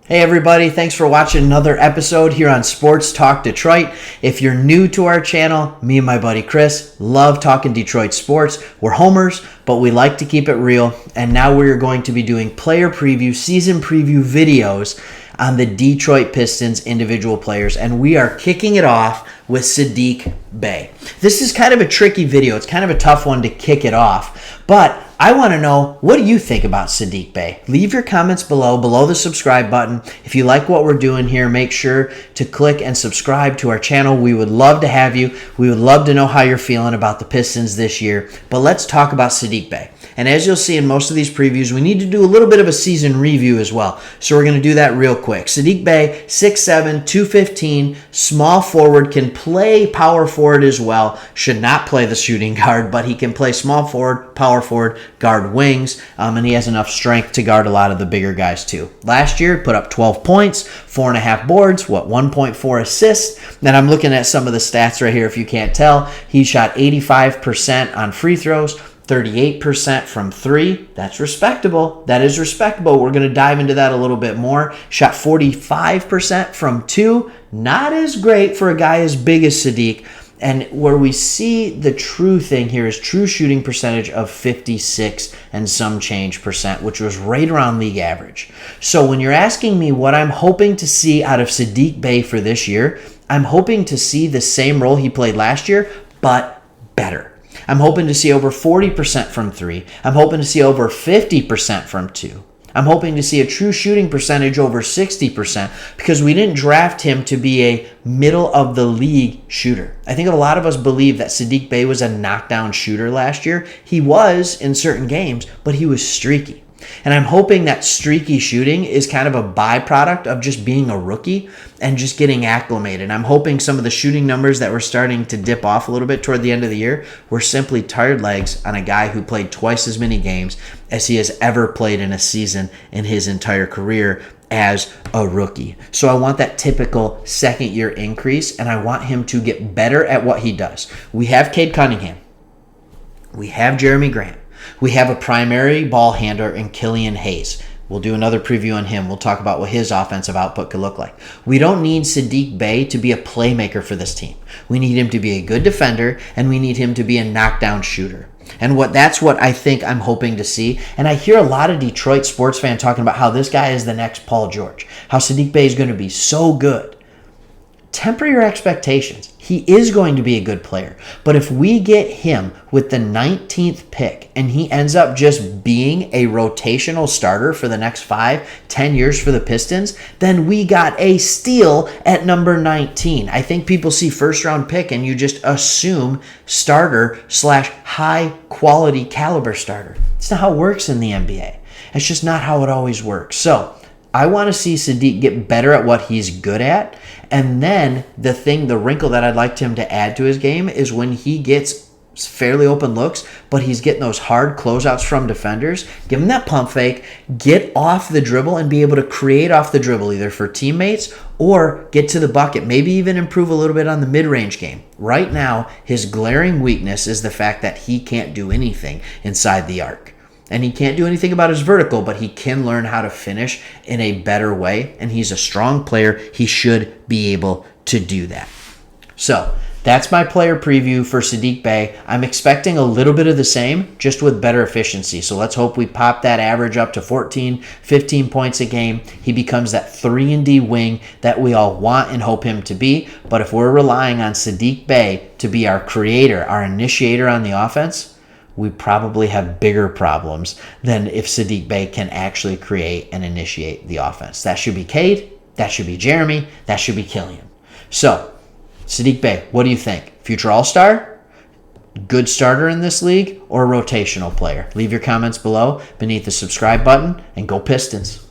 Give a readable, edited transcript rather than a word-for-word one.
Hey everybody, thanks for watching another episode here on Sports Talk Detroit. If you're new to our channel, me and my buddy Chris love talking Detroit sports. We're homers, but we like to keep it real. And now we're going to be doing player preview, season preview videos on the Detroit Pistons individual players. And we are kicking it off with Saddiq Bey. This is kind of a tricky video. It's kind of a tough one to kick it off. But I want to know, what do you think about Saddiq Bey? Leave your comments below the subscribe button. If you like what we're doing here, make sure to click and subscribe to our channel. We would love to have you. We would love to know how you're feeling about the Pistons this year. But let's talk about Saddiq Bey. And as you'll see in most of these previews, we need to do a little bit of a season review as well. So we're going to do that real quick. Saddiq Bey, 6'7", 215, small forward, can play power forward as well. Should not play the shooting guard, but he can play small forward, power forward, guard wings, and he has enough strength to guard a lot of the bigger guys too. Last year, put up 12 points, 4.5 boards, 1.4 assists. Then I'm looking at some of the stats right here if you can't tell. He shot 85% on free throws, 38% from three. That's respectable. That is respectable. We're going to dive into that a little bit more. Shot 45% from two. Not as great for a guy as big as Saddiq. And where we see the true thing here is true shooting percentage of 56 and some change percent, which was right around league average. So when you're asking me what I'm hoping to see out of Saddiq Bey for this year, I'm hoping to see the same role he played last year, but better. I'm hoping to see over 40% from three. I'm hoping to see over 50% from two. I'm hoping to see a true shooting percentage over 60% because we didn't draft him to be a middle-of-the-league shooter. I think a lot of us believe that Saddiq Bey was a knockdown shooter last year. He was in certain games, but he was streaky. And I'm hoping that streaky shooting is kind of a byproduct of just being a rookie and just getting acclimated. I'm hoping some of the shooting numbers that were starting to dip off a little bit toward the end of the year were simply tired legs on a guy who played twice as many games as he has ever played in a season in his entire career as a rookie. So I want that typical second-year increase, and I want him to get better at what he does. We have Cade Cunningham. We have Jeremy Grant. We have a primary ball handler in Killian Hayes. We'll do another preview on him. We'll talk about what his offensive output could look like. We don't need Saddiq Bey to be a playmaker for this team. We need him to be a good defender, and we need him to be a knockdown shooter. And that's what I think I'm hoping to see. And I hear a lot of Detroit sports fans talking about how this guy is the next Paul George, how Saddiq Bey is going to be so good. Temper your expectations. He is going to be a good player. But if we get him with the 19th pick and he ends up just being a rotational starter for the next 5-10 years for the Pistons, then we got a steal at number 19. I think people see first round pick and you just assume starter / high quality caliber starter. It's not how it works in the NBA. It's just not how it always works. So I want to see Saddiq get better at what he's good at. And then the wrinkle that I'd like him to add to his game is when he gets fairly open looks, but he's getting those hard closeouts from defenders, give him that pump fake, get off the dribble and be able to create off the dribble either for teammates or get to the bucket, maybe even improve a little bit on the mid-range game. Right now, his glaring weakness is the fact that he can't do anything inside the arc. And he can't do anything about his vertical, but he can learn how to finish in a better way. And he's a strong player. He should be able to do that. So that's my player preview for Saddiq Bey. I'm expecting a little bit of the same, just with better efficiency. So let's hope we pop that average up to 14, 15 points a game. He becomes that 3-and-D wing that we all want and hope him to be. But if we're relying on Saddiq Bey to be our creator, our initiator on the offense, we probably have bigger problems than if Saddiq Bey can actually create and initiate the offense. That should be Cade. That should be Jeremy. That should be Killian. So, Saddiq Bey, what do you think? Future All-Star? Good starter in this league? Or a rotational player? Leave your comments below beneath the subscribe button and go Pistons.